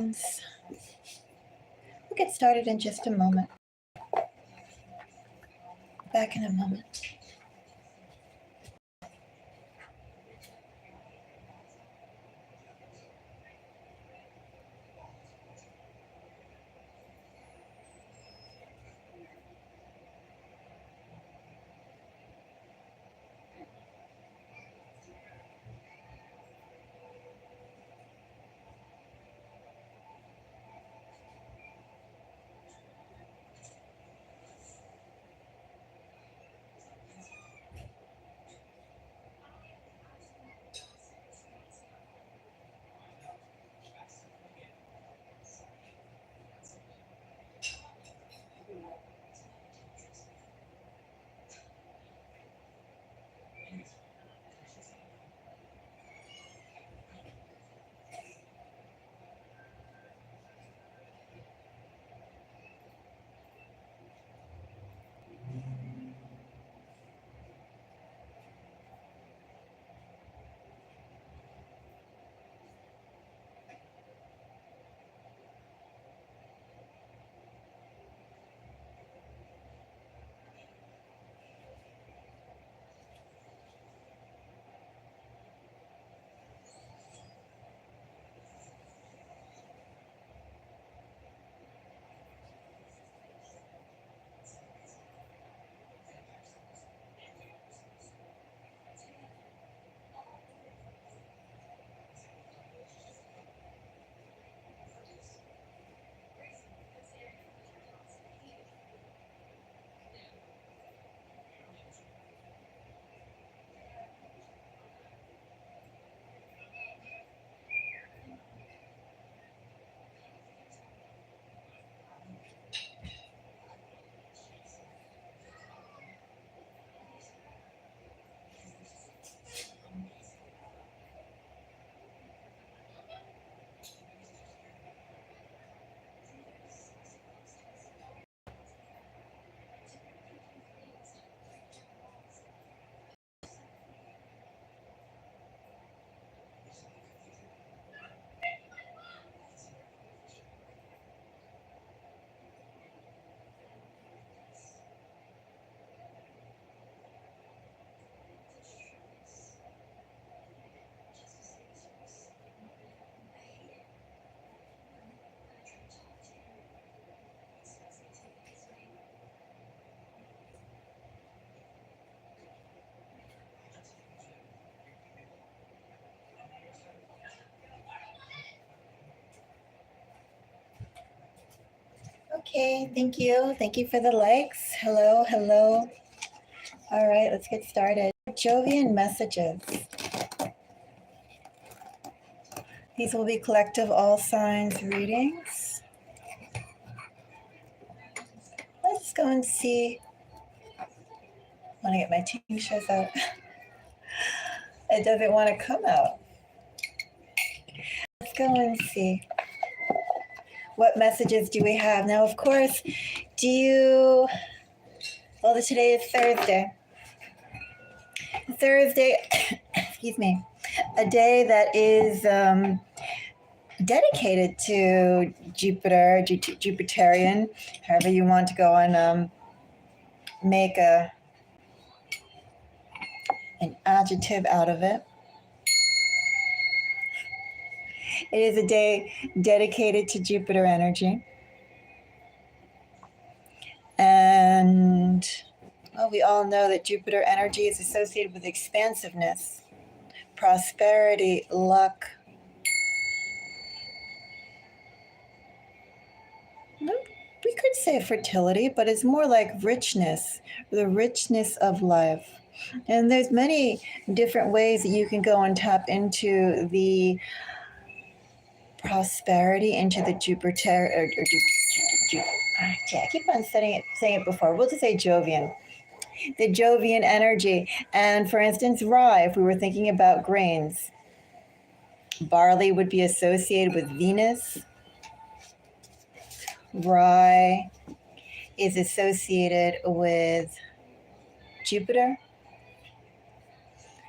friends. We'll get started in just a moment. Back in a moment. Okay, thank you. Thank you for the likes. Hello, hello. All right, let's get started. Jovian messages. These will be collective all signs readings. Let's go and see. I want to get my t-shirts out. It doesn't want to come out. Let's go and see. What messages do we have? Now, of course, well, today is Thursday. Excuse me, a day that is dedicated to Jupiter, Jupiterian, however you want to go and make an adjective out of it. It is a day dedicated to Jupiter energy. And well, we all know that Jupiter energy is associated with expansiveness, prosperity, luck. We could say fertility, but it's more like richness, the richness of life. And there's many different ways that you can go and tap into the prosperity, into the Jupiter, I keep on saying it before. We'll just say Jovian. The Jovian energy. And for instance, rye, if we were thinking about grains, barley would be associated with Venus. Rye is associated with Jupiter.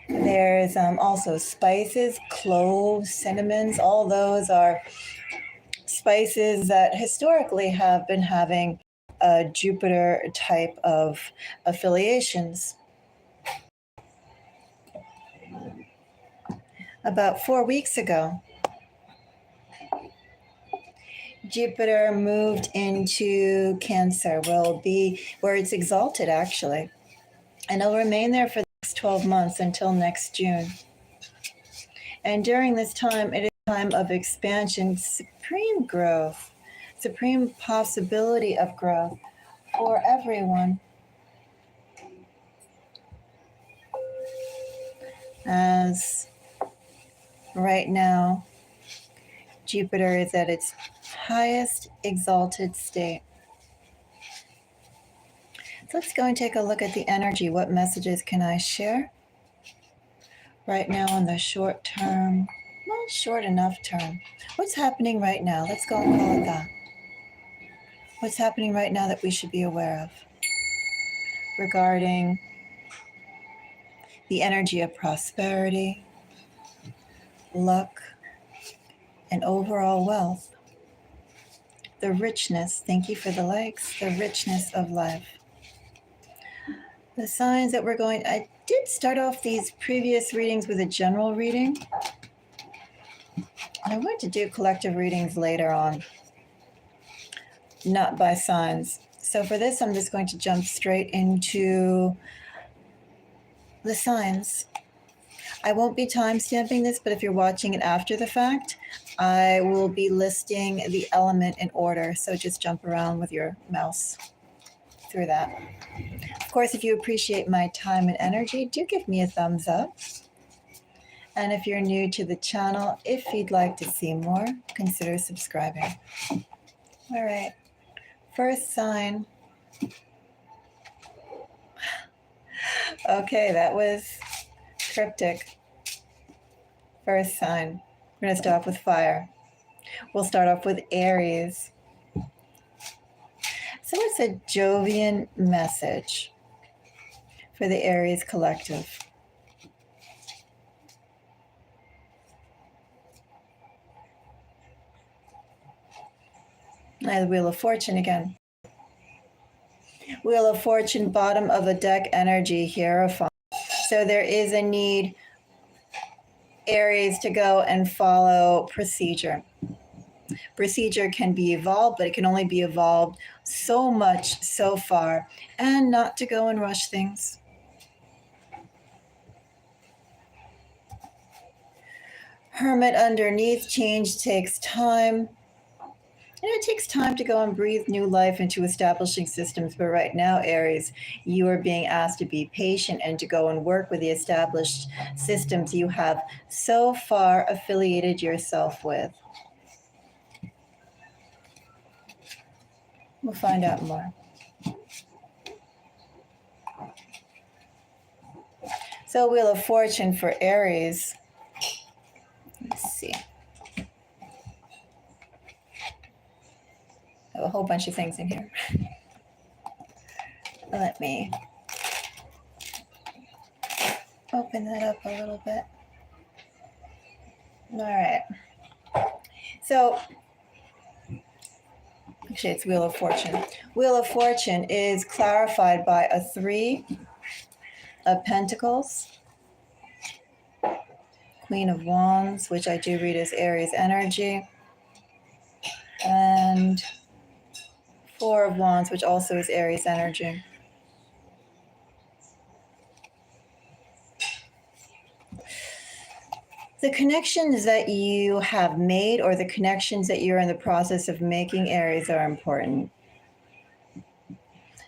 There's also spices, cloves, cinnamons. All those are spices that historically have been having a Jupiter type of affiliations. About 4 weeks ago, Jupiter moved into Cancer, where it's exalted actually, and it'll remain there for the next 12 months until next June. And during this time, it is a time of expansion, supreme growth, supreme possibility of growth for everyone. As right now, Jupiter is at its highest exalted state. So let's go and take a look at the energy. What messages can I share? Right now in the short term, not short enough term. What's happening right now? Let's go and call it that. What's happening right now that we should be aware of regarding the energy of prosperity, luck, and overall wealth? The richness, thank you for the likes, the richness of life. The signs that I did start off these previous readings with a general reading. I'm going to do collective readings later on, not by signs. So for this, I'm just going to jump straight into the signs. I won't be time-stamping this, but if you're watching it after the fact, I will be listing the element in order. So just jump around with your mouse through that. Of course, if you appreciate my time and energy, do give me a thumbs up. And if you're new to the channel, if you'd like to see more, consider subscribing. All right. First sign. Okay, that was cryptic. First sign. We're going to start off with fire. We'll start off with Aries. So it's a Jovian message for the Aries collective. The Wheel of Fortune again. Wheel of Fortune, bottom of the deck energy, Hierophant. So there is a need, Aries, to go and follow procedure. Procedure can be evolved, but it can only be evolved so much, so far, and not to go and rush things. Hermit underneath, change takes time. It takes time to go and breathe new life into establishing systems. But right now, Aries, you are being asked to be patient and to go and work with the established systems you have so far affiliated yourself with. We'll find out more. So Wheel of Fortune for Aries. Let's see. I have a whole bunch of things in here. Let me open that up a little bit. All right. So, actually, it's Wheel of Fortune. Wheel of Fortune is clarified by a 3 of Pentacles, Queen of Wands, which I do read as Aries energy, and 4 of Wands, which also is Aries energy. The connections that you have made or the connections that you're in the process of making, Aries, are important.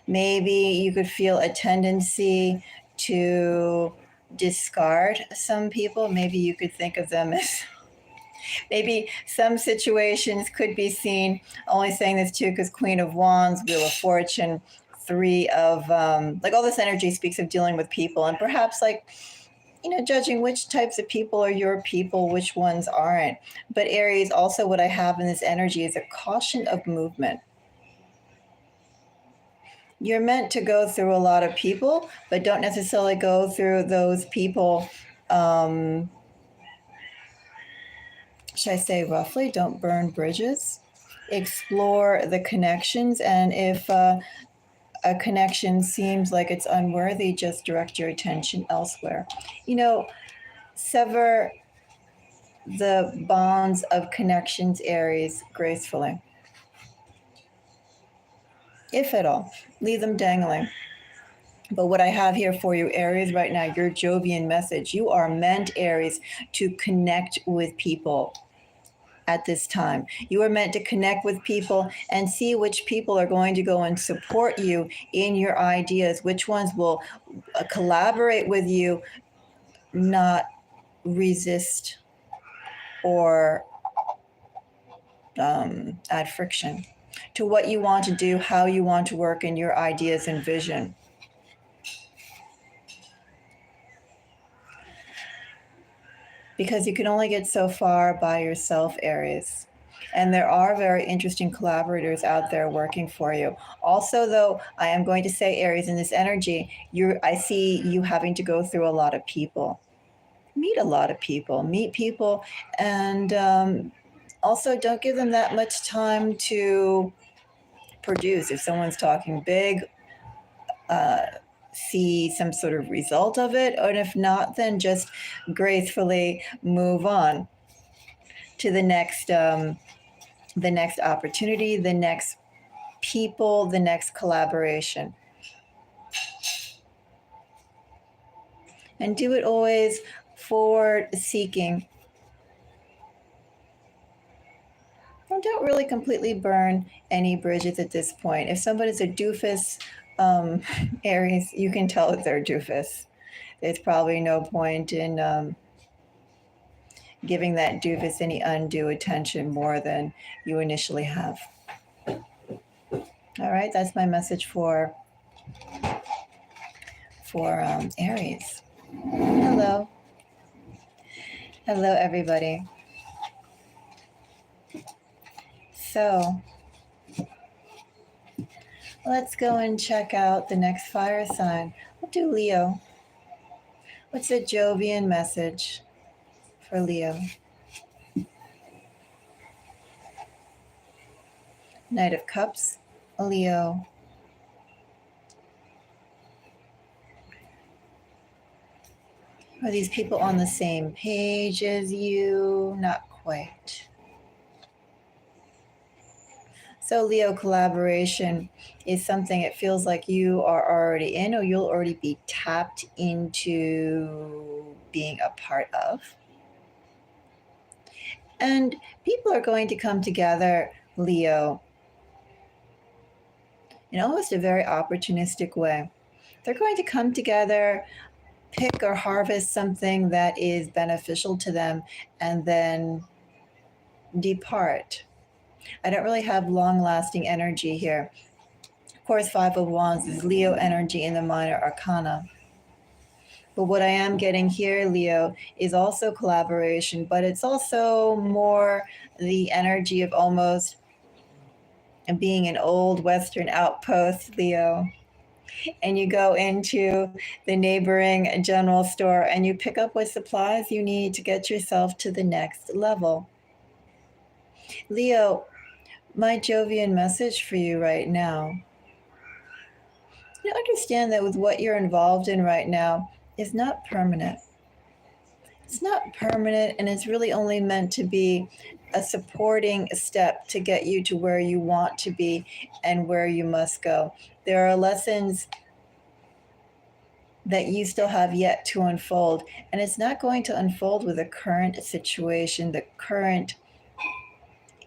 Maybe you could feel a tendency to discard some people. Maybe you could think of them as, maybe some situations could be seen, only saying this too because Queen of Wands, Wheel of Fortune, 3 of, like all this energy speaks of dealing with people and perhaps like, judging which types of people are your people, which ones aren't. But Aries, also what I have in this energy is a caution of movement. You're meant to go through a lot of people, but don't necessarily go through those people, should I say roughly, don't burn bridges. explore the connections. And if a connection seems like it's unworthy, just direct your attention elsewhere. You know, sever the bonds of connections, Aries, gracefully, if at all. Leave them dangling. But what I have here for you, Aries, right now, your Jovian message. You are meant, Aries, to connect with people at this time. You are meant to connect with people and see which people are going to go and support you in your ideas, which ones will collaborate with you, not resist or add friction to what you want to do, how you want to work, in your ideas and vision. Because you can only get so far by yourself, Aries. And there are very interesting collaborators out there working for you. Also, though, I am going to say, Aries, in this energy, I see you having to go through a lot of people. Meet a lot of people, meet people, and also don't give them that much time to produce. If someone's talking big, see some sort of result of it, and if not, then just gracefully move on to the next opportunity, the next people, the next collaboration. And do it always forward seeking. And don't really completely burn any bridges at this point. If somebody's a doofus, Aries, you can tell that they're a doofus. There's probably no point in giving that doofus any undue attention more than you initially have. All right, that's my message for Aries. Hello. Hello, everybody. So let's go and check out the next fire sign. We'll do Leo. What's the Jovian message for Leo? Knight of Cups, Leo. Are these people on the same page as you? Not quite. So Leo, collaboration is something it feels like you are already in, or you'll already be tapped into being a part of. And people are going to come together, Leo, in almost a very opportunistic way. They're going to come together, pick or harvest something that is beneficial to them, and then depart. I don't really have long-lasting energy here. Of course, Five of Wands is Leo energy in the minor arcana. But what I am getting here, Leo, is also collaboration, but it's also more the energy of almost being an old Western outpost, Leo. And you go into the neighboring general store and you pick up what supplies you need to get yourself to the next level. Leo, my Jovian message for you right now. You understand that with what you're involved in right now is not permanent. It's not permanent, and it's really only meant to be a supporting step to get you to where you want to be and where you must go. There are lessons that you still have yet to unfold, and it's not going to unfold with the current situation, the current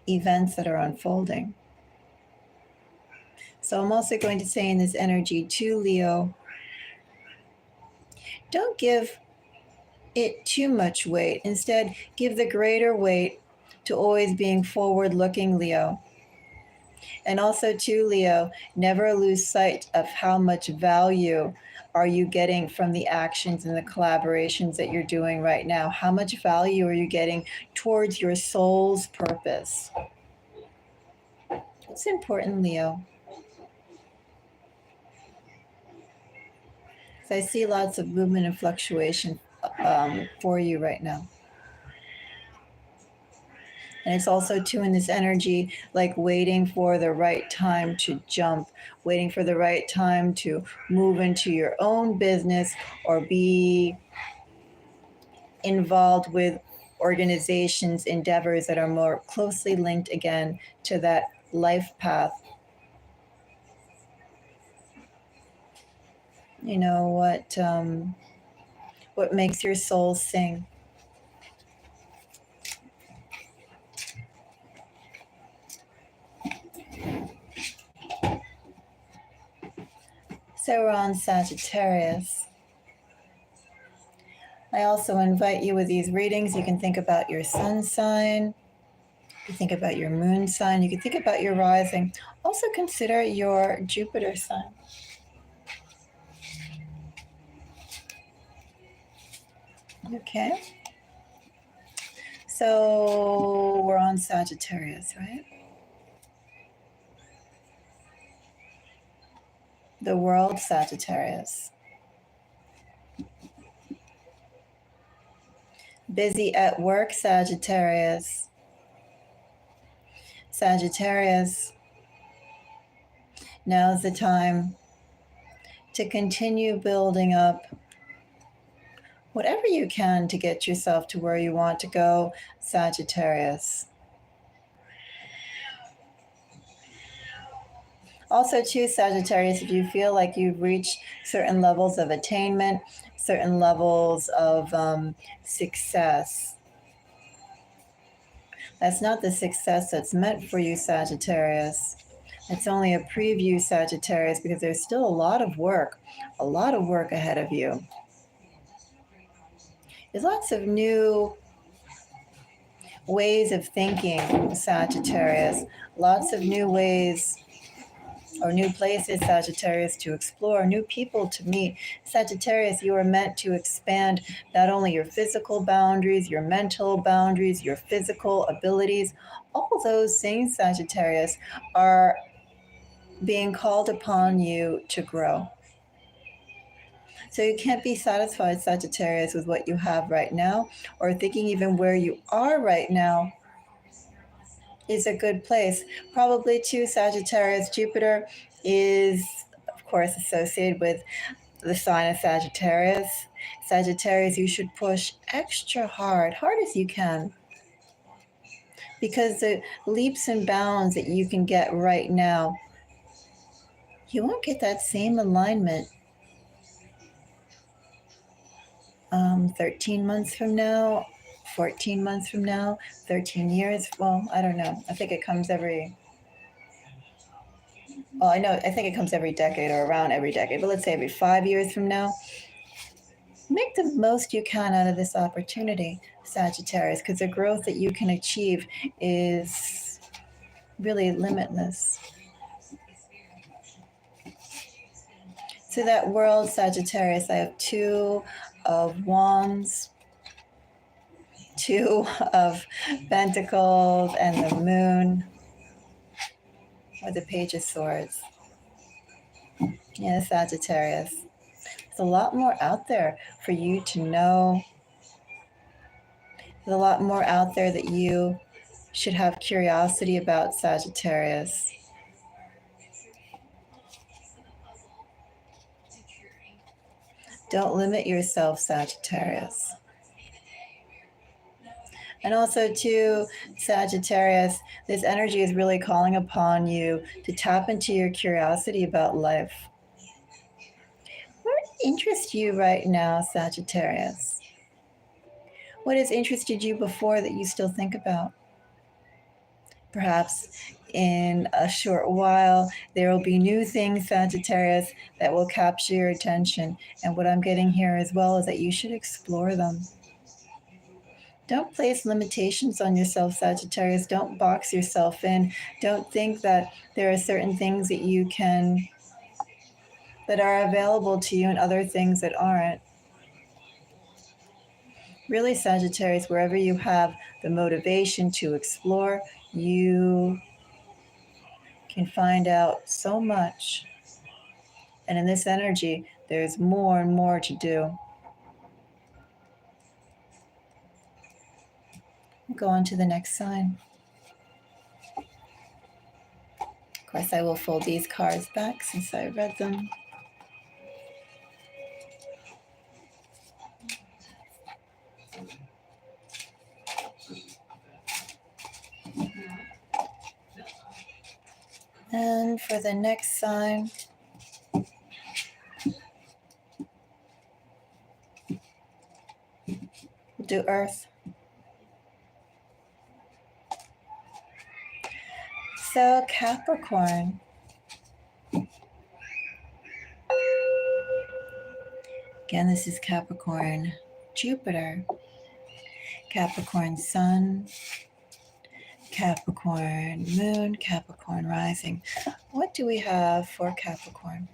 events that are unfolding. So I'm also going to say in this energy to Leo, don't give it too much weight. Instead, give the greater weight to always being forward looking, Leo. And also to Leo, never lose sight of how much value are you getting from the actions and the collaborations that you're doing right now. How much value are you getting towards your soul's purpose? It's important, Leo. So I see lots of movement and fluctuation for you right now. And it's also too in this energy, like waiting for the right time to jump, waiting for the right time to move into your own business or be involved with organizations, endeavors that are more closely linked again to that life path. You know what makes your soul sing. So we're on Sagittarius. I also invite you with these readings. You can think about your sun sign. You can think about your moon sign. You can think about your rising. Also consider your Jupiter sign. Okay. So we're on Sagittarius, right? The world Sagittarius. Busy at work Sagittarius. Sagittarius. Now's the time to continue building up whatever you can to get yourself to where you want to go, Sagittarius. Also, too, Sagittarius, if you feel like you've reached certain levels of attainment, certain levels of success, that's not the success that's meant for you, Sagittarius. It's only a preview, Sagittarius, because there's still a lot of work ahead of you. There's lots of new ways of thinking, Sagittarius. Lots of new ways or new places, Sagittarius, to explore, new people to meet. Sagittarius, you are meant to expand not only your physical boundaries, your mental boundaries, your physical abilities. All those things, Sagittarius, are being called upon you to grow. So you can't be satisfied, Sagittarius, with what you have right now, or thinking even where you are right now is a good place. Probably too, Sagittarius, Jupiter is, of course, associated with the sign of Sagittarius. Sagittarius, you should push extra hard as you can. Because the leaps and bounds that you can get right now, you won't get that same alignment 13 months from now, 14 months from now, 13 years. Well, I don't know. I think it comes every, well, I think it comes every decade or around every decade, but let's say every 5 years from now. Make the most you can out of this opportunity, Sagittarius, because the growth that you can achieve is really limitless. So that world, Sagittarius, I have 2 of Wands, 2 of Pentacles, and the Moon, or the Page of Swords. Yeah, Sagittarius. There's a lot more out there for you to know. There's a lot more out there that you should have curiosity about, Sagittarius. Don't limit yourself, Sagittarius. And also, too, Sagittarius, this energy is really calling upon you to tap into your curiosity about life. What interests you right now, Sagittarius? What has interested you before that you still think about? Perhaps in a short while, there will be new things, Sagittarius, that will capture your attention. And what I'm getting here as well is that you should explore them. Don't place limitations on yourself, Sagittarius. Don't box yourself in. Don't think that there are certain things that are available to you and other things that aren't. Really, Sagittarius, wherever you have the motivation to explore, you can find out so much. And in this energy, there's more and more to do. We'll go on to the next sign. course, I will fold these cards back since I read them. And for the next sign, we'll do Earth. So Capricorn. Again, this is Capricorn Jupiter, Capricorn Sun, Capricorn Moon, Capricorn Rising. What do we have for Capricorn?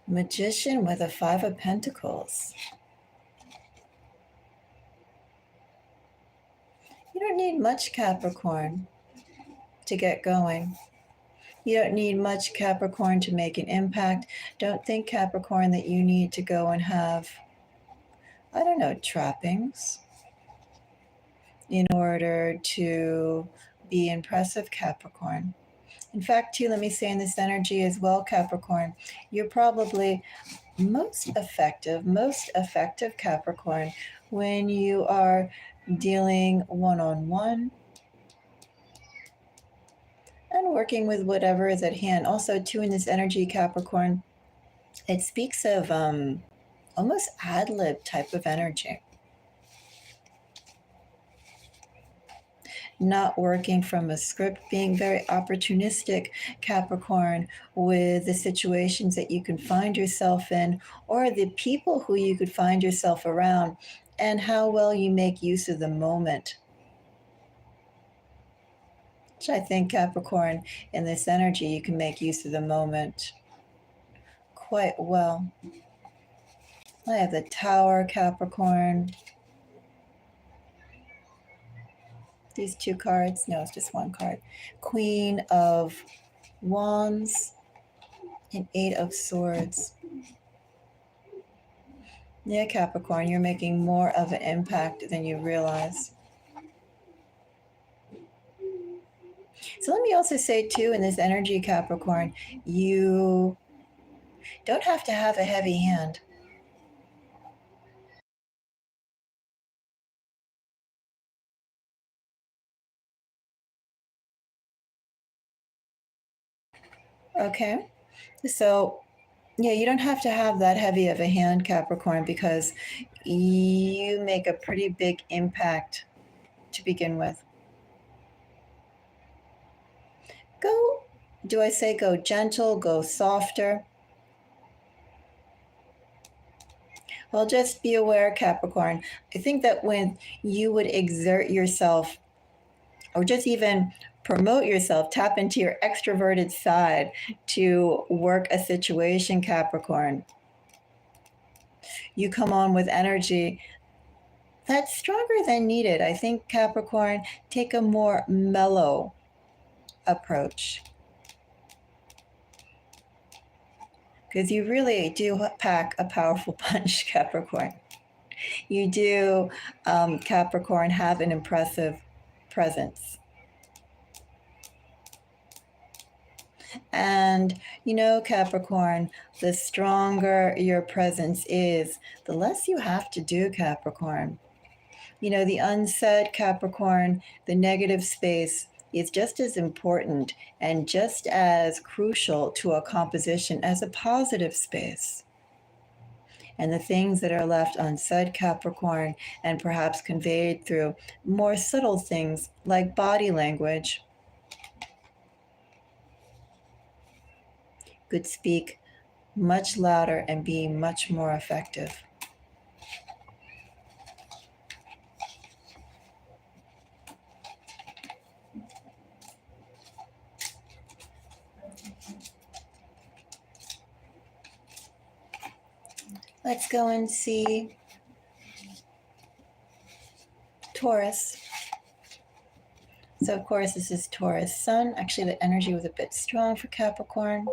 Magician with a 5 of Pentacles. You don't need much, Capricorn, to get going. You don't need much, Capricorn, to make an impact. Don't think, Capricorn, that you need to go and have, I don't know, trappings in order to be impressive, Capricorn. In fact, too, let me say in this energy as well, Capricorn, you're probably most effective, Capricorn, when you are dealing one-on-one and working with whatever is at hand. Also, too, in this energy, Capricorn, it speaks of almost ad-lib type of energy. Not working from a script, being very opportunistic, Capricorn, with the situations that you can find yourself in or the people who you could find yourself around, and how well you make use of the moment. Which I think, Capricorn, in this energy, you can make use of the moment quite well. I have the Tower, Capricorn. These 2 cards, no, it's just 1 card. Queen of Wands and 8 of Swords. Yeah, Capricorn, you're making more of an impact than you realize. So let me also say, too, in this energy, Capricorn, you don't have to have a heavy hand. Okay? So, yeah, you don't have to have that heavy of a hand, Capricorn, because you make a pretty big impact to begin with. Do I say go gentle, go softer? Well, just be aware, Capricorn. I think that when you would exert yourself or just even promote yourself, tap into your extroverted side to work a situation, Capricorn, you come on with energy that's stronger than needed. I think, Capricorn, take a more mellow approach, because you really do pack a powerful punch, Capricorn. You do, Capricorn, have an impressive presence. And you know, Capricorn, the stronger your presence is, the less you have to do, Capricorn. You know, the unsaid, Capricorn, the negative space is just as important and just as crucial to a composition as a positive space. And the things that are left unsaid, Capricorn, and perhaps conveyed through more subtle things like body language, could speak much louder and be much more effective. Let's go and see Taurus. So, of course, this is Taurus Sun. Actually, the energy was a bit strong for Capricorn.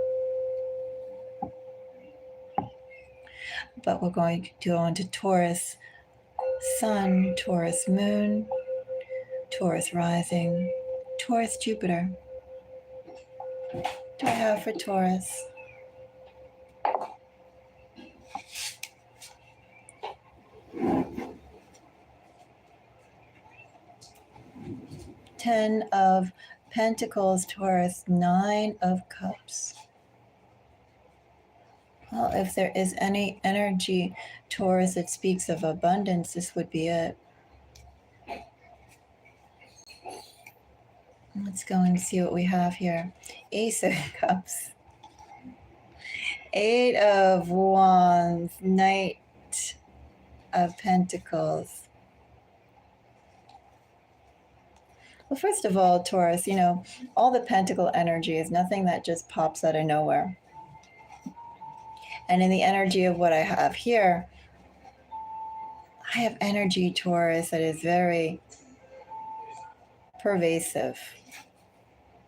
But we're going to go into Taurus Sun, Taurus Moon, Taurus Rising, Taurus Jupiter. What do I have for Taurus? Ten of Pentacles, Taurus, Nine of Cups. Well, if there is any energy, Taurus, that speaks of abundance, this would be it. Let's go and see what we have here. Ace of Cups. Eight of Wands. Knight of Pentacles. Well, first of all, Taurus, all the pentacle energy is nothing that just pops out of nowhere. And in the energy of what I have here, I have energy, Taurus, that is very pervasive,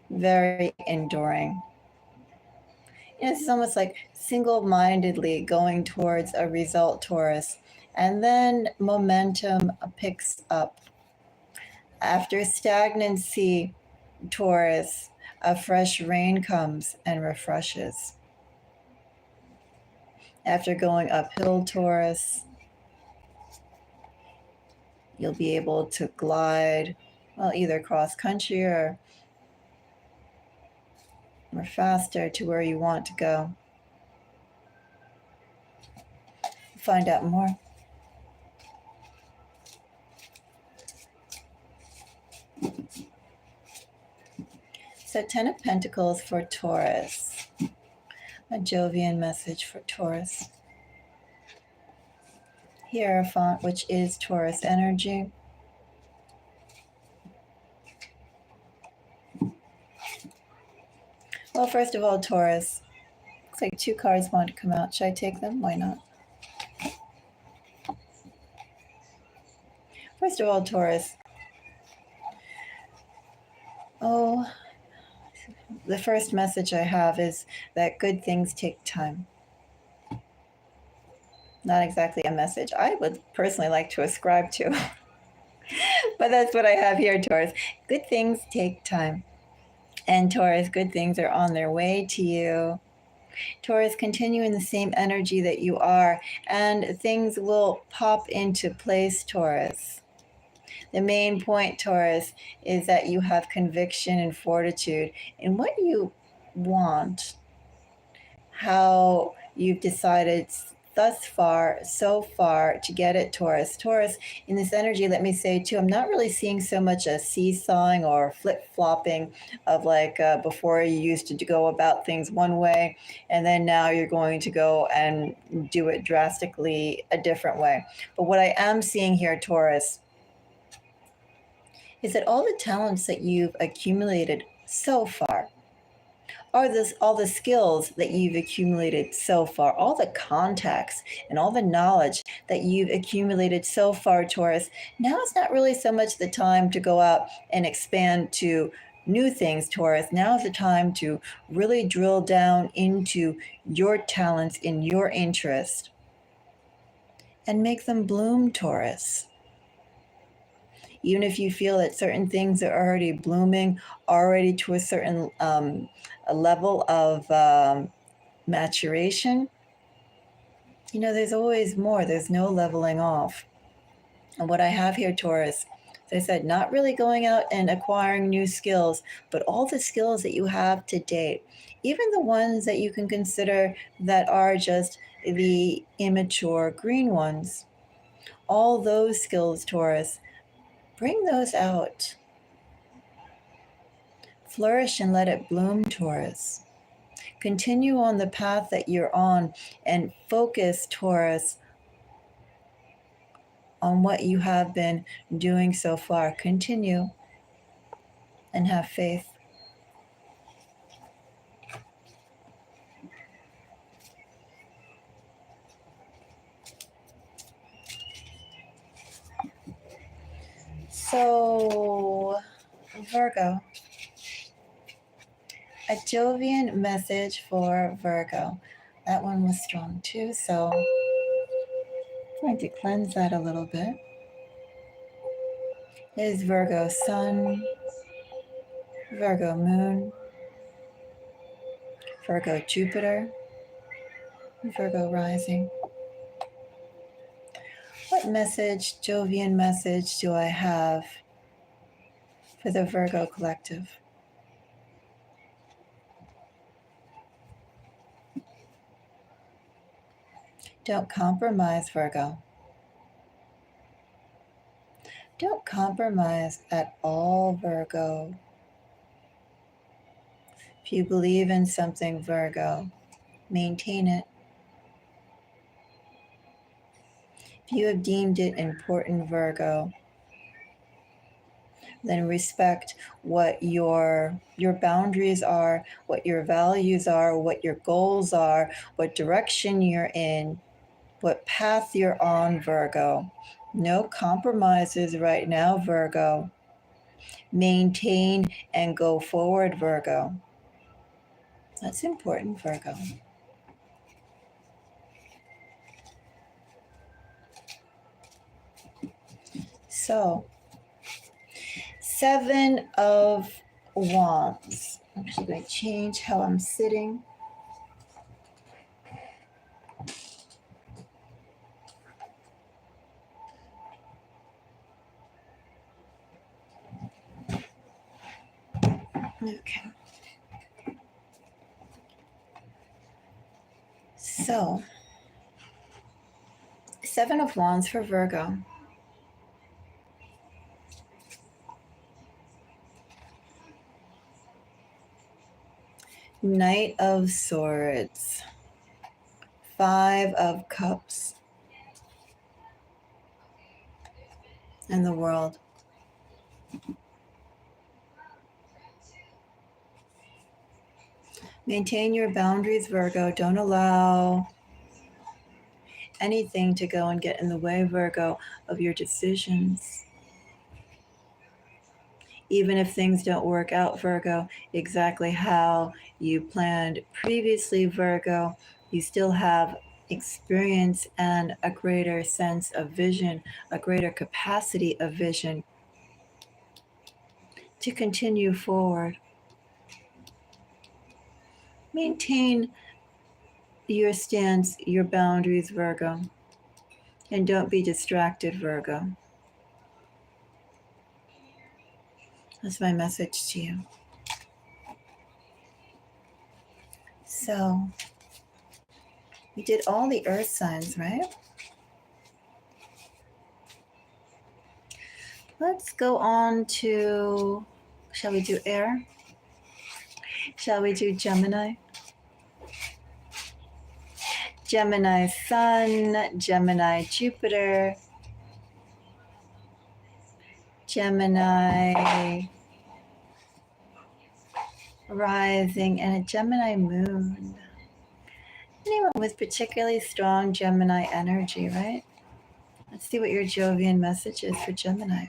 very enduring. This is almost like single-mindedly going towards a result, Taurus, and then momentum picks up. After stagnancy, Taurus, a fresh rain comes and refreshes. After going uphill, Taurus, you'll be able to glide, well, either cross country or faster to where you want to go. Find out more. So 10 of Pentacles for Taurus. A Jovian message for Taurus. Hierophant, which is Taurus energy. Well, first of all, Taurus, looks like 2 cards want to come out. Should I take them? Why not? First of all, Taurus, the first message I have is that good things take time. Not exactly a message I would personally like to ascribe to, but that's what I have here, Taurus. Good things take time. And Taurus, good things are on their way to you. Taurus, continue in the same energy that you are, and things will pop into place, Taurus. The main point, Taurus, is that you have conviction and fortitude in what you want, how you've decided thus far, so far, to get it, Taurus. Taurus, in this energy, let me say too, I'm not really seeing so much a seesawing or flip-flopping of like before you used to go about things one way, and then now you're going to go and do it drastically a different way. But what I am seeing here, Taurus, is that all the talents that you've accumulated so far, all the skills that you've accumulated so far, all the contacts and all the knowledge that you've accumulated so far, Taurus, now it's not really so much the time to go out and expand to new things, Taurus. Now is the time to really drill down into your talents in your interest and make them bloom, Taurus. Even if you feel that certain things are already blooming, already to a certain a level of maturation, there's always more. There's no leveling off. And what I have here, Taurus, as I said, not really going out and acquiring new skills, but all the skills that you have to date, even the ones that you can consider that are just the immature green ones, all those skills, Taurus, bring those out. Flourish and let it bloom, Taurus. Continue on the path that you're on and focus, Taurus, on what you have been doing so far. Continue and have faith. So Virgo. A Jovian message for Virgo. That one was strong too, so I'm going to cleanse that a little bit. Is Virgo Sun, Virgo Moon, Virgo Jupiter, Virgo Rising. What message, Jovian message, do I have for the Virgo collective? Don't compromise, Virgo. Don't compromise at all, Virgo. If you believe in something, Virgo, maintain it. If you have deemed it important, Virgo, then respect what your boundaries are, what your values are, what your goals are, what direction you're in, what path you're on, Virgo. No compromises right now, Virgo. Maintain and go forward, Virgo. That's important, Virgo. So, 7 of Wands. I'm actually going to change how I'm sitting. Okay. So, 7 of Wands for Virgo. Knight of Swords. 5 of Cups. And the World. Maintain your boundaries, Virgo. Don't allow anything to go and get in the way, Virgo, of your decisions. Even if things don't work out, Virgo, exactly how you planned previously, Virgo, you still have experience and a greater sense of vision, a greater capacity of vision to continue forward. Maintain your stance, your boundaries, Virgo, and don't be distracted, Virgo. That's my message to you. So, we did all the earth signs, right? Let's go on to, shall we do air? Shall we do Gemini? Gemini Sun, Gemini Jupiter, Gemini Rising, and a Gemini Moon. Anyone with particularly strong Gemini energy, right? Let's see what your Jovian message is for Gemini.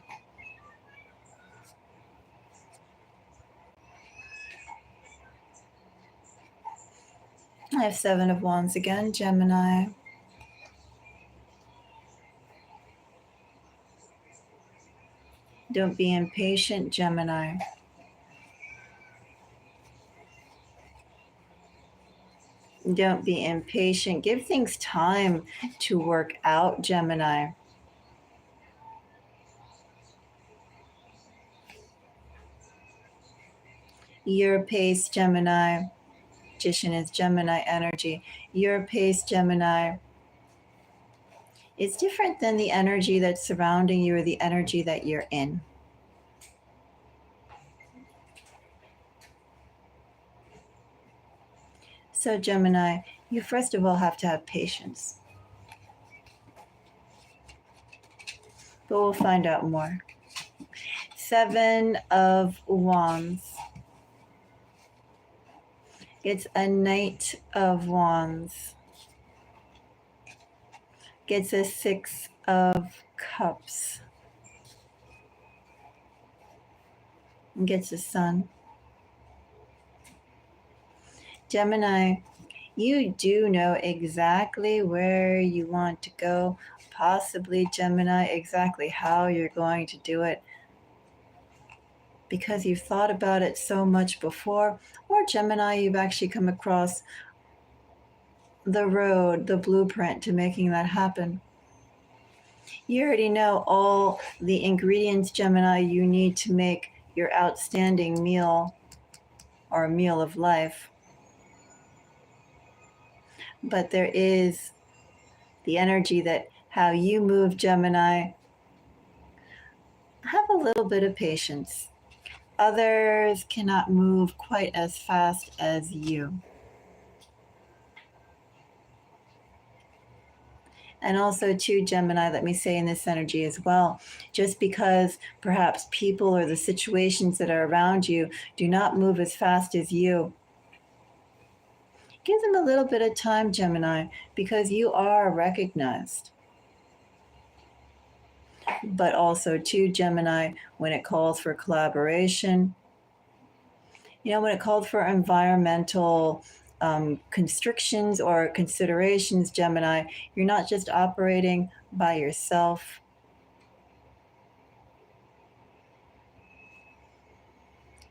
I have 7 of Wands again, Gemini. Don't be impatient, Gemini. Don't be impatient. Give things time to work out, Gemini. Your pace, Gemini. Magician is Gemini energy. Your pace, Gemini, is different than the energy that's surrounding you or the energy that you're in. So, Gemini, you first of all have to have patience. But we'll find out more. 7 of Wands. It's a Knight of Wands. Gets a 6 of Cups. and gets the sun. Gemini, you do know exactly where you want to go, possibly, Gemini, exactly how you're going to do it, because you've thought about it so much before. Or Gemini, you've actually come across the road, the blueprint to making that happen. You already know all the ingredients, Gemini, you need to make your outstanding meal or meal of life. But there is the energy that how you move, Gemini. Have a little bit of patience. Others cannot move quite as fast as you. And also, too, Gemini, let me say in this energy as well, just because perhaps people or the situations that are around you do not move as fast as you, give them a little bit of time, Gemini, because you are recognized. But also, too, Gemini, when it calls for collaboration, when it called for environmental constrictions or considerations, Gemini, you're not just operating by yourself.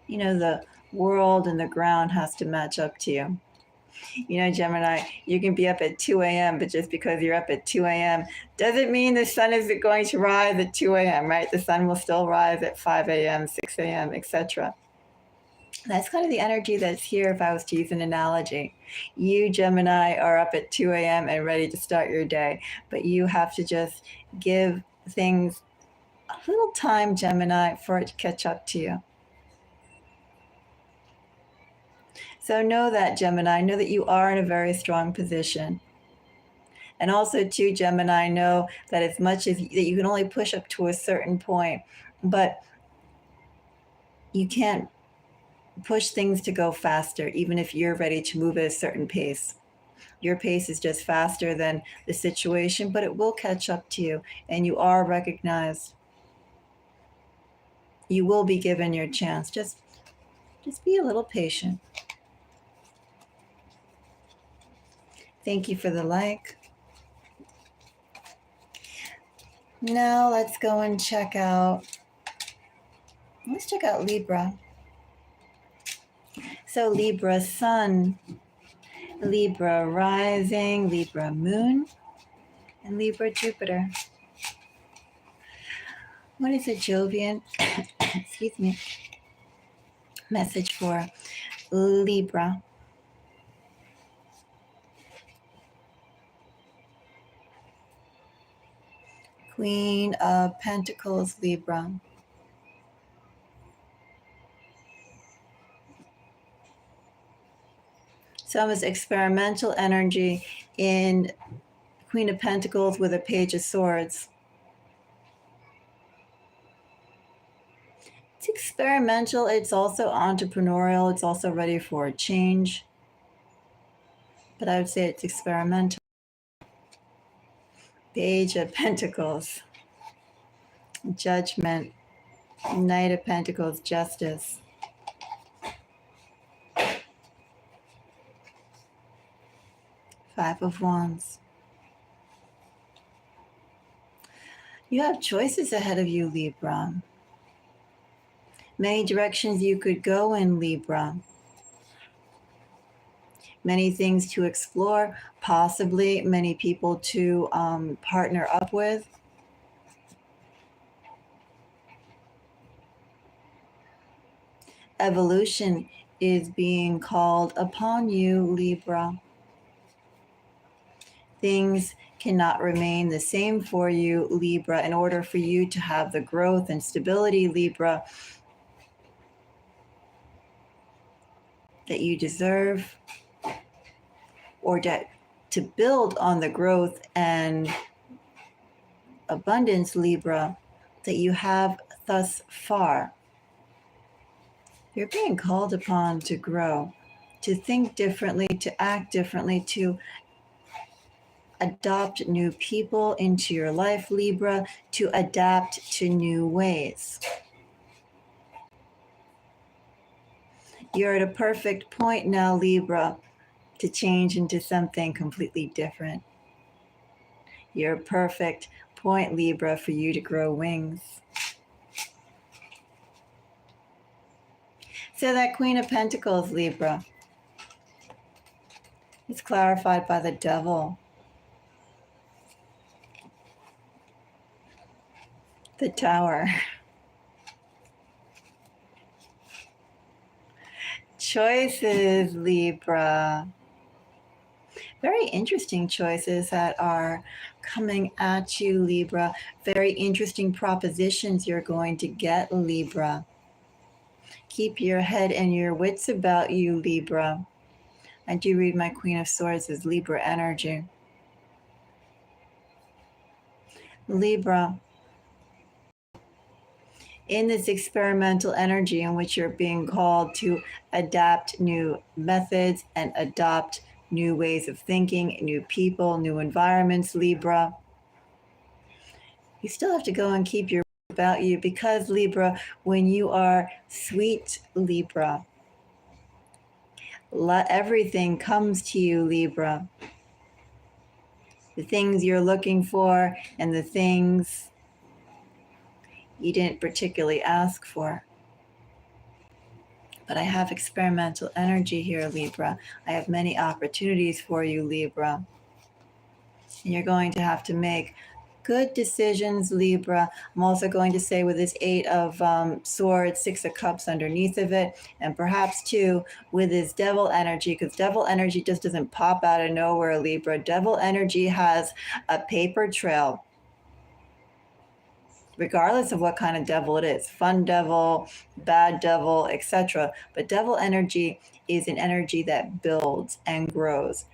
The world and the ground has to match up to you. Gemini, you can be up at 2 a.m., but just because you're up at 2 a.m. doesn't mean the sun isn't going to rise at 2 a.m., right? The sun will still rise at 5 a.m., 6 a.m., etc. That's kind of the energy that's here if I was to use an analogy. You, Gemini, are up at 2 a.m. and ready to start your day, but you have to just give things a little time, Gemini, for it to catch up to you. So know that, Gemini, know that you are in a very strong position. And also, too, Gemini, know that as much as that you can only push up to a certain point, but you can't push things to go faster, even if you're ready to move at a certain pace. Your pace is just faster than the situation, but it will catch up to you, and you are recognized. You will be given your chance. Just be a little patient. Thank you for the like. Now let's go and check out Libra. So Libra sun, Libra rising, Libra moon, and Libra Jupiter. What is a Jovian, excuse me, message for Libra? Queen of Pentacles, Libra. Some is experimental energy in Queen of Pentacles with a Page of Swords. It's experimental. It's also entrepreneurial. It's also ready for a change. But I would say it's experimental. Page of Pentacles. Judgment. Knight of Pentacles. Justice. Five of Wands. You have choices ahead of you, Libra. Many directions you could go in, Libra. Many things to explore, possibly many people to partner up with. Evolution is being called upon you, Libra. Things cannot remain the same for you, Libra. In order for you to have the growth and stability, Libra, that you deserve, or to build on the growth and abundance, Libra, that you have thus far. You're being called upon to grow, to think differently, to act differently, to adopt new people into your life, Libra, to adapt to new ways. You're at a perfect point now, Libra, to change into something completely different. You're a perfect point, Libra, for you to grow wings. So that Queen of Pentacles, Libra, is clarified by the Devil. The Tower. Choices, Libra. Very interesting choices that are coming at you, Libra. Very interesting propositions you're going to get, Libra. Keep your head and your wits about you, Libra. I do read my Queen of Swords as Libra energy. Libra, in this experimental energy in which you're being called to adapt new methods and adopt new ways of thinking, new people, new environments, Libra, you still have to go and keep your about you, because Libra, when you are sweet, Libra, everything comes to you, Libra. The things you're looking for and the things you didn't particularly ask for. But I have experimental energy here, Libra. I have many opportunities for you, Libra. And you're going to have to make good decisions, Libra. I'm also going to say with this Eight of Swords, Six of Cups underneath of it, and perhaps too with this Devil energy, because Devil energy just doesn't pop out of nowhere, Libra. Devil energy has a paper trail, regardless of what kind of devil it is, fun devil, bad devil, etc. But devil energy is an energy that builds and grows.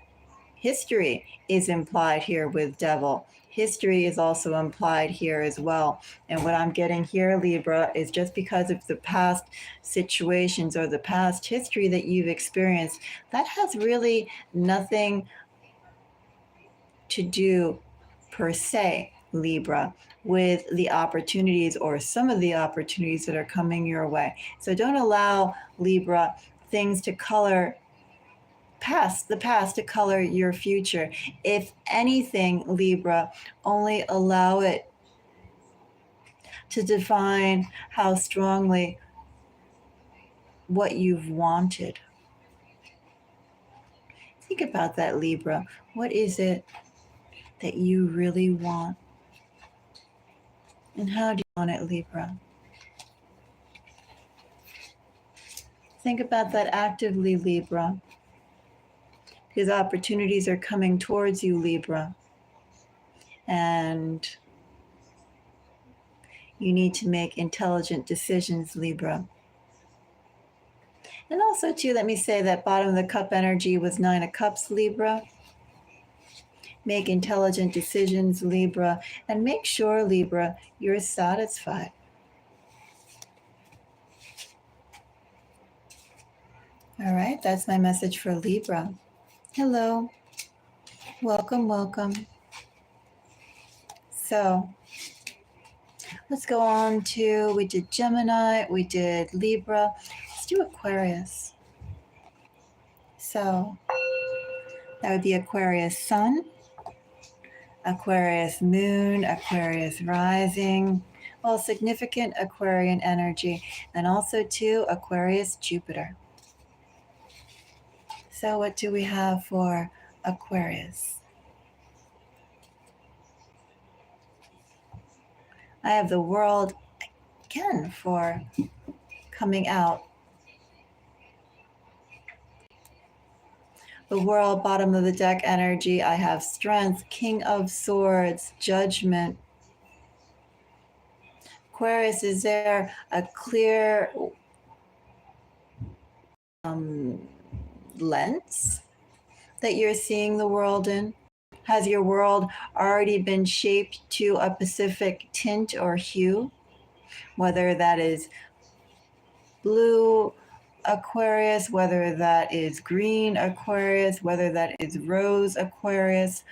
History is implied here with devil. History is also implied here as well. And what I'm getting here, Libra, is just because of the past situations or the past history that you've experienced, that has really nothing to do per se, Libra, with the opportunities or some of the opportunities that are coming your way. So don't allow, Libra, things to color the past to color your future. If anything, Libra, only allow it to define how strongly what you've wanted. Think about that, Libra. What is it that you really want? And how do you want it, Libra? Think about that actively, Libra, because opportunities are coming towards you, Libra. And you need to make intelligent decisions, Libra. And also, too, let me say that bottom of the cup energy was Nine of Cups, Libra. Make intelligent decisions, Libra, and make sure, Libra, you're satisfied. All right, that's my message for Libra. Hello. Welcome, welcome. So let's go on to, we did Gemini, we did Libra. Let's do Aquarius. So that would be Aquarius Sun, Aquarius Moon, Aquarius Rising, well, significant Aquarian energy, and also too Aquarius Jupiter. So what do we have for Aquarius? I have the World again for coming out. The World, bottom of the deck energy. I have Strength, King of Swords, Judgment. Aquarius, is there a clear lens that you're seeing the world in? Has your world already been shaped to a specific tint or hue? Whether that is blue Aquarius, whether that is green Aquarius, whether that is rose Aquarius,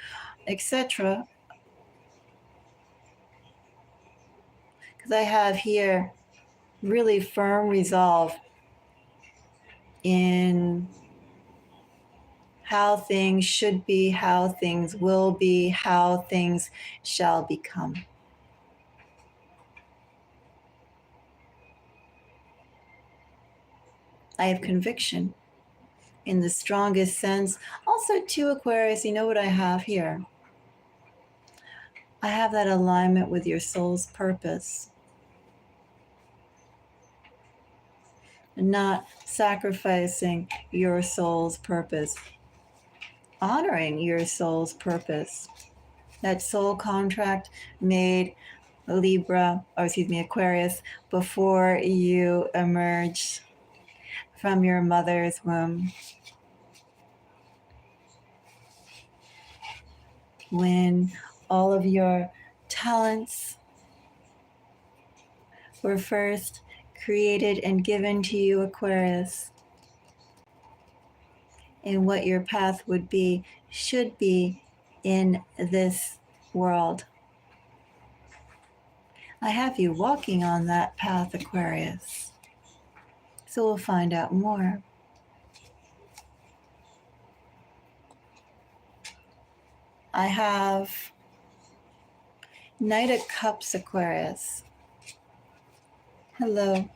etc. Because I have here really firm resolve in how things should be, how things will be, how things shall become. I have conviction in the strongest sense. Also, too, Aquarius, you know what I have here? I have that alignment with your soul's purpose. Not sacrificing your soul's purpose, honoring your soul's purpose. That soul contract made Aquarius, before you emerged from your mother's womb. When all of your talents were first created and given to you, Aquarius, and what your path would be, should be in this world. I have you walking on that path, Aquarius. So we'll find out more. I have Knight of Cups, Aquarius. Hello.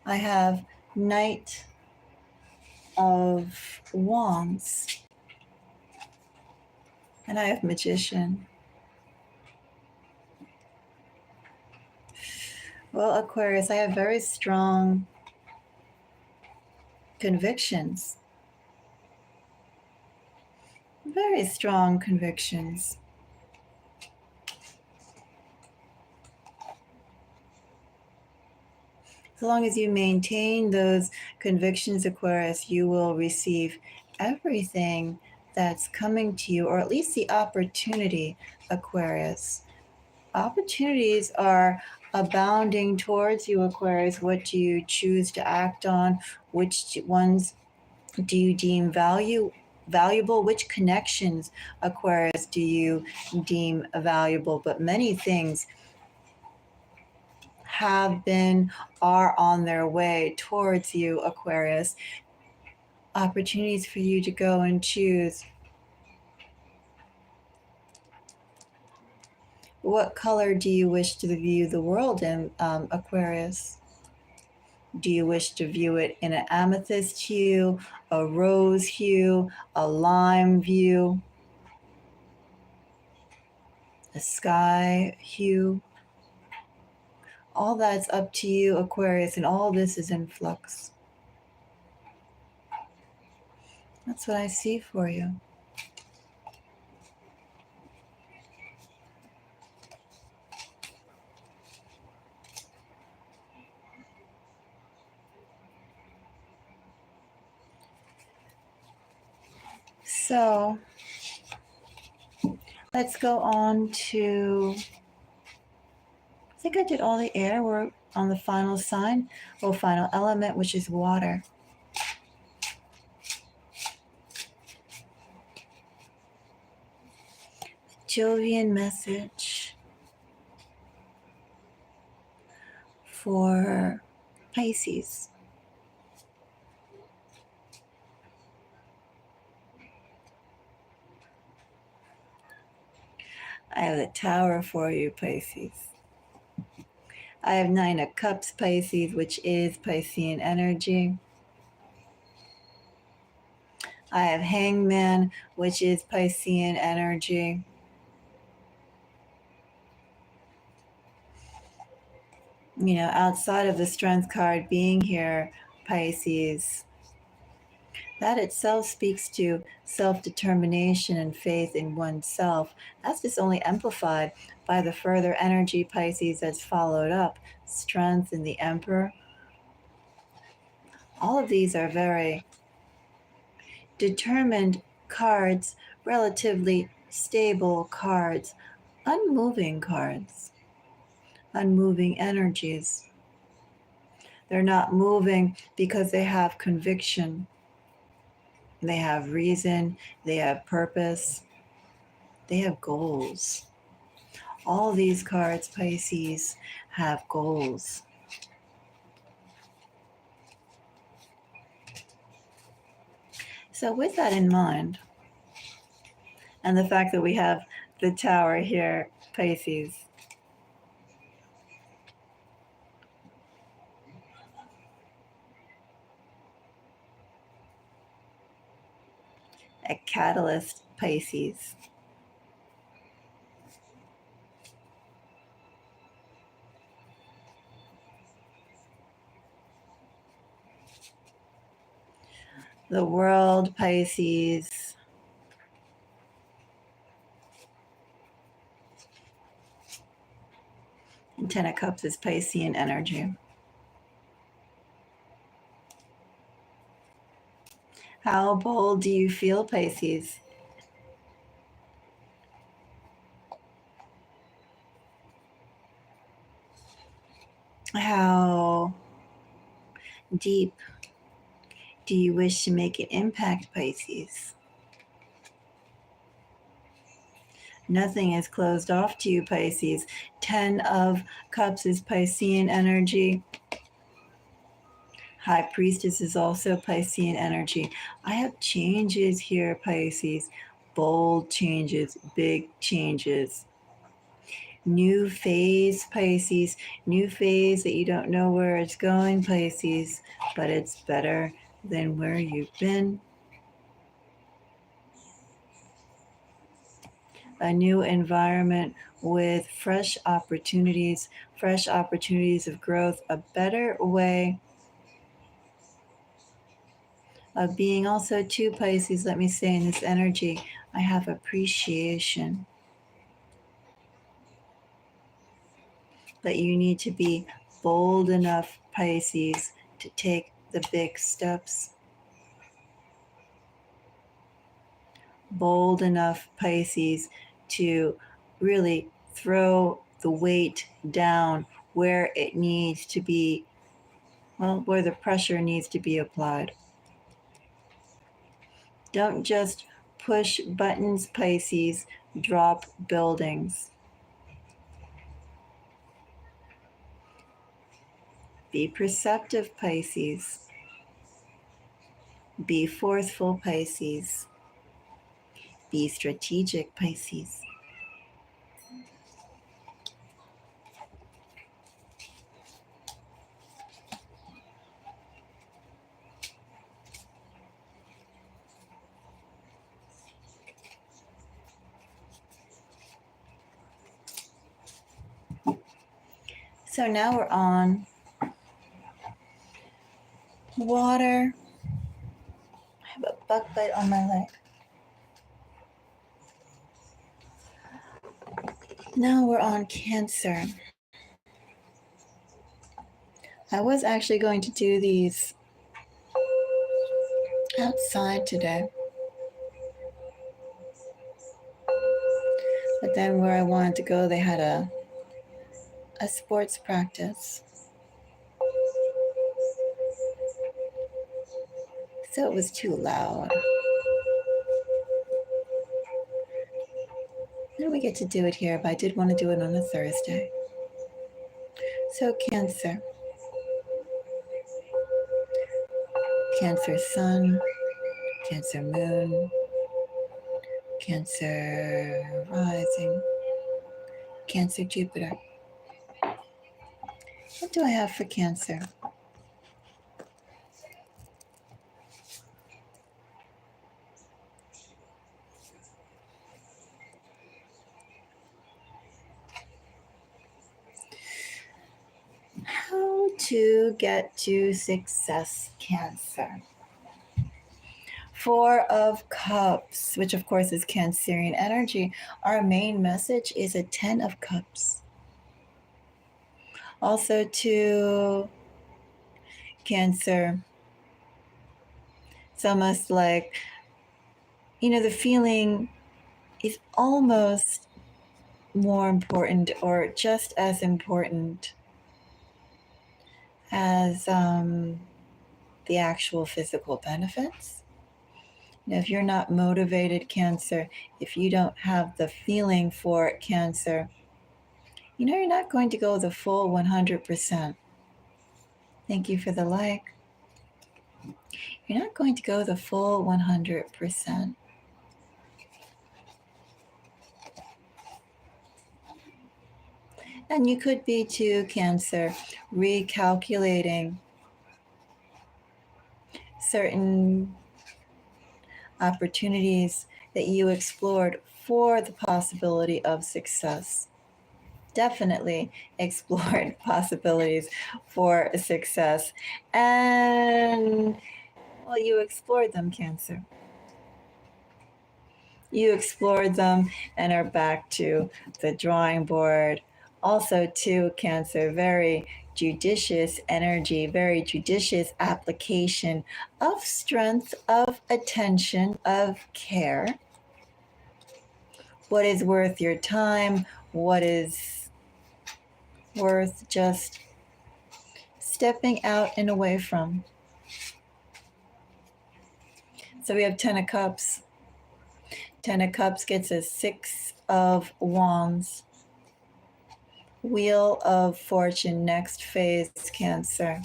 I have Knight of Wands. And I have Magician. Well, Aquarius, I have very strong convictions. Very strong convictions. As long as you maintain those convictions, Aquarius, you will receive everything that's coming to you, or at least the opportunity, Aquarius. Opportunities are abounding towards you, Aquarius. What do you choose to act on? Which ones do you deem valuable? Which connections, Aquarius, do you deem valuable? But many things have been, are on their way towards you, Aquarius. Opportunities for you to go and choose. What color do you wish to view the world in, Aquarius? Do you wish to view it in an amethyst hue, a rose hue, a lime hue, a sky hue? All that's up to you, Aquarius, and all this is in flux. That's what I see for you. So let's go on to, I think I did all the air. We're on the final sign, or final element, which is water. Jovian message for Pisces. I have the Tower for you, Pisces. I have Nine of Cups, Pisces, which is Piscean energy. I have Hangman, which is Piscean energy. You know, outside of the Strength card being here, Pisces, that itself speaks to self-determination and faith in oneself. That's just only amplified by the further energy, Pisces, that's followed up. Strength in the Emperor. All of these are very determined cards, relatively stable cards, unmoving cards, unmoving energies. They're not moving because they have conviction. They have reason, they have purpose, they have goals. All these cards, Pisces, have goals. So with that in mind, and the fact that we have the Tower here, Pisces, a catalyst, Pisces. The World, Pisces. And Ten of Cups is Piscean energy. How bold do you feel, Pisces? How deep do you wish to make an impact, Pisces? Nothing is closed off to you, Pisces. 10 of Cups is Piscean energy. High Priestess is also Piscean energy. I have changes here, Pisces. Bold changes, big changes. New phase, Pisces. New phase that you don't know where it's going, Pisces, but it's better than where you've been. A new environment with fresh opportunities of growth, a better way of being. Also, too, Pisces, let me say in this energy, I have appreciation that you need to be bold enough, Pisces, to take the big steps. Bold enough, Pisces, to really throw the weight down where it needs to be, well, where the pressure needs to be applied. Don't just push buttons, Pisces, drop buildings. Be perceptive, Pisces. Be forceful, Pisces. Be strategic, Pisces. So now we're on water. I have a bug bite on my leg. Now we're on Cancer. I was actually going to do these outside today, but then where I wanted to go, they had a sports practice. So it was too loud. And we get to do it here, but I did want to do it on a Thursday. So Cancer. Cancer Sun, Cancer Moon, Cancer Rising, Cancer Jupiter. What do I have for Cancer? How to get to success, Cancer. Four of Cups, which of course is Cancerian energy. Our main message is a 10 of Cups. Also to Cancer, it's almost like, the feeling is almost more important or just as important as the actual physical benefits. If you're not motivated, Cancer, if you don't have the feeling for Cancer, you're not going to go the full 100%. Thank you for the like. You're not going to go the full 100%. And you could be too, Cancer, recalculating certain opportunities that you explored for the possibility of success. Definitely explored possibilities for success. And, well, you explored them, Cancer. You explored them and are back to the drawing board. Also, too, Cancer, very judicious energy, very judicious application of strength, of attention, of care. What is worth your time? What is worth just stepping out and away from? So we have 10 of Cups. 10 of Cups gets us 6 of Wands. Wheel of Fortune, next phase, Cancer.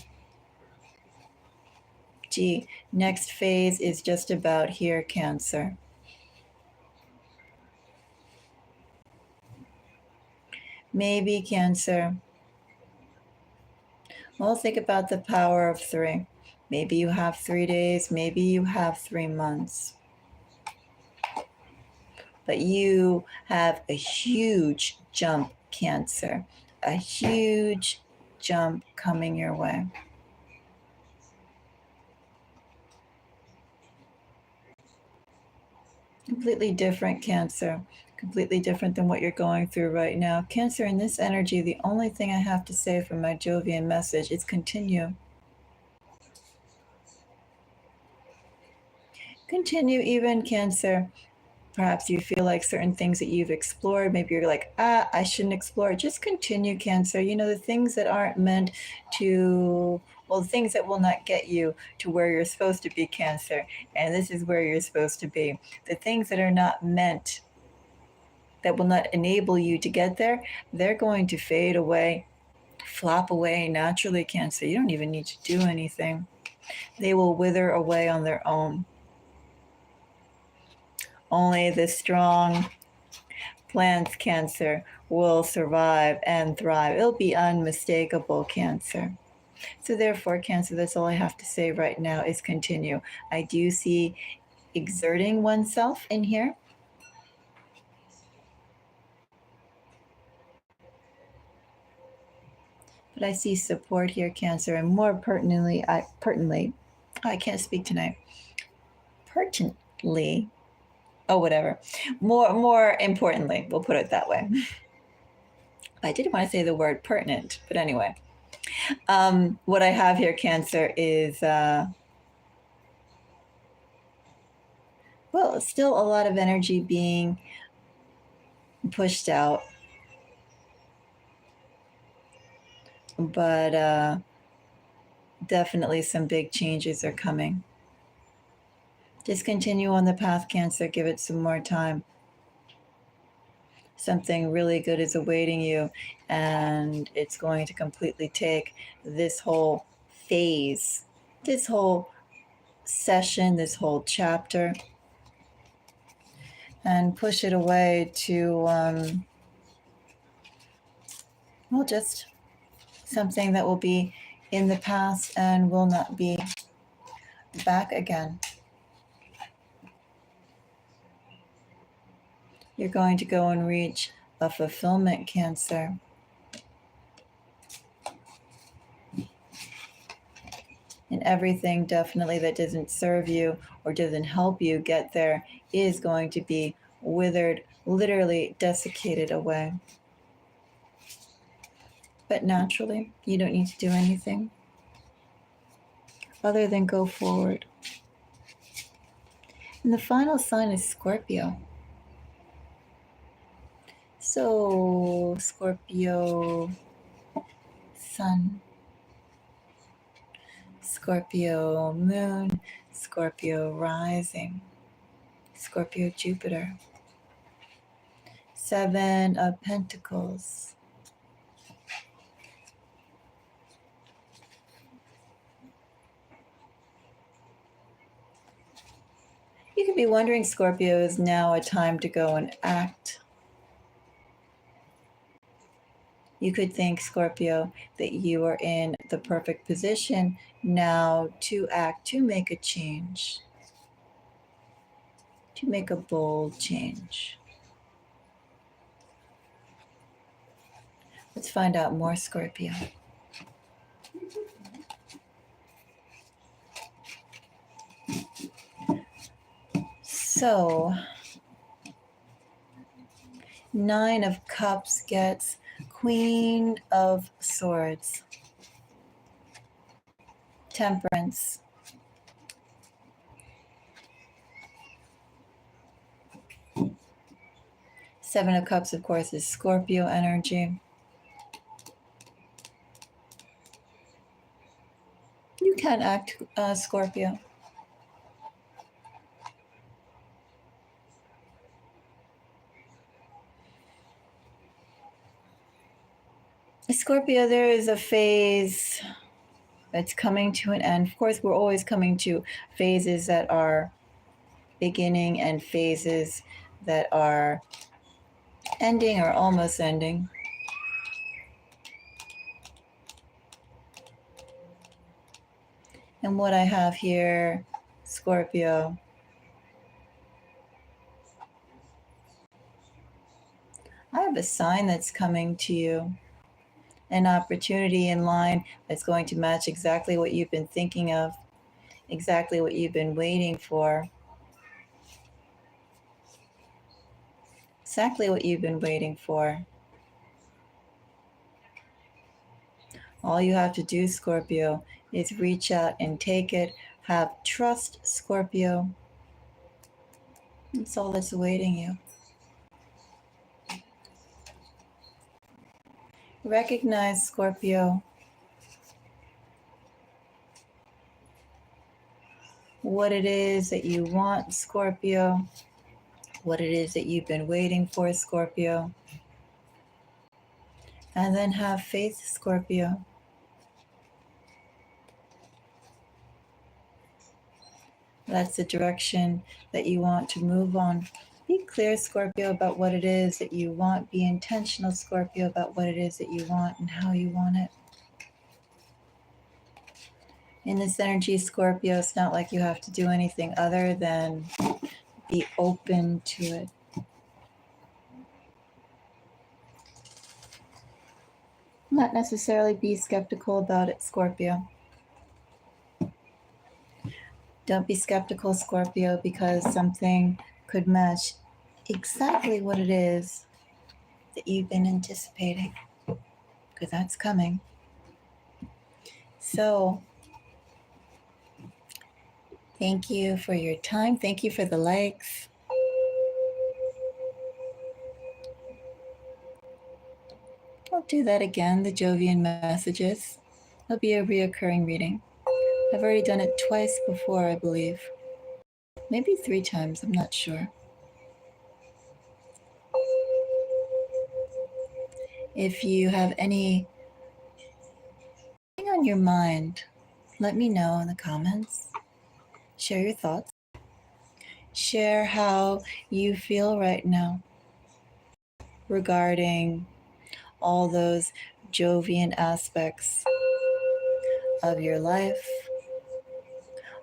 Gee, next phase is just about here, Cancer. Maybe, Cancer. Well, think about the power of 3. Maybe you have 3 days, maybe you have 3 months. But you have a huge jump, Cancer. A huge jump coming your way. Completely different, Cancer. Completely different than what you're going through right now. Cancer, in this energy, the only thing I have to say from my Jovian message is continue. Continue, even, Cancer. Perhaps you feel like certain things that you've explored, maybe you're like, I shouldn't explore. Just continue, Cancer. You know, the things that aren't meant to, well, the things that will not get you to where you're supposed to be, Cancer. And this is where you're supposed to be. The things that are not meant, that will not enable you to get there, they're going to fade away, flop away naturally, Cancer. You don't even need to do anything. They will wither away on their own. Only the strong plants, Cancer, will survive and thrive. It'll be unmistakable, Cancer. So therefore, Cancer, that's all I have to say right now is continue. I do see exerting oneself in here. But I see support here, Cancer, and more pertinently, I can't speak tonight. Pertinently, oh, whatever. More importantly, we'll put it that way. I didn't want to say the word pertinent, but anyway. What I have here, Cancer, is, well, still a lot of energy being pushed out. But definitely some big changes are coming. Just continue on the path, Cancer. Give it some more time. Something really good is awaiting you, and it's going to completely take this whole phase, this whole session, this whole chapter, and push it away to, well, just something that will be in the past and will not be back again. You're going to go and reach a fulfillment, Cancer. And everything definitely that doesn't serve you or doesn't help you get there is going to be withered, literally desiccated away. But naturally, you don't need to do anything other than go forward. And the final sign is Scorpio. So, Scorpio Sun, Scorpio Moon, Scorpio Rising, Scorpio Jupiter, 7 of Pentacles, You could be wondering, Scorpio, is now a time to go and act? You could think, Scorpio, that you are in the perfect position now to act, to make a change, to make a bold change. Let's find out more, Scorpio. So, 9 of Cups gets Queen of Swords, Temperance, Seven of Cups, of course, is Scorpio energy. You can act, Scorpio. Scorpio, there is a phase that's coming to an end. Of course, we're always coming to phases that are beginning and phases that are ending or almost ending. And what I have here, Scorpio, I have a sign that's coming to you, an opportunity in line that's going to match exactly what you've been thinking of, exactly what you've been waiting for, exactly what you've been waiting for. All you have to do, Scorpio, is reach out and take it. Have trust, Scorpio. That's all that's awaiting you. Recognize, Scorpio, what it is that you want, Scorpio, what it is that you've been waiting for, Scorpio. And then have faith, Scorpio. That's the direction that you want to move on. Be clear, Scorpio, about what it is that you want. Be intentional, Scorpio, about what it is that you want and how you want it. In this energy, Scorpio, it's not like you have to do anything other than be open to it. Not necessarily be skeptical about it, Scorpio. Don't be skeptical, Scorpio, because something could match exactly what it is that you've been anticipating, because that's coming. So, thank you for your time. Thank you for the likes. I'll do that again, the Jovian messages. It'll be a reoccurring reading. I've already done it twice before, I believe. Maybe 3 times, I'm not sure. If you have anything on your mind, let me know in the comments. Share your thoughts. Share how you feel right now regarding all those Jovian aspects of your life.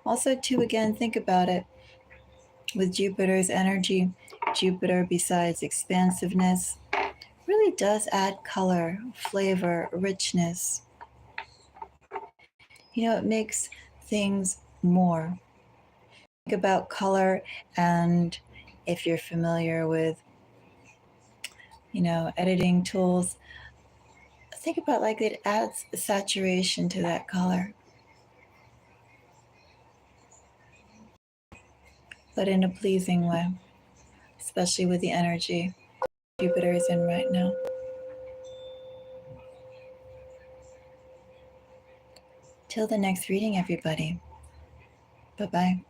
Also, too, again, think about it. With Jupiter's energy, Jupiter, besides expansiveness, really does add color, flavor, richness. It makes things more. Think about color, and if you're familiar with, editing tools, think about like it adds saturation to that color, but in a pleasing way, especially with the energy Jupiter is in right now. Till the next reading, everybody. Bye-bye.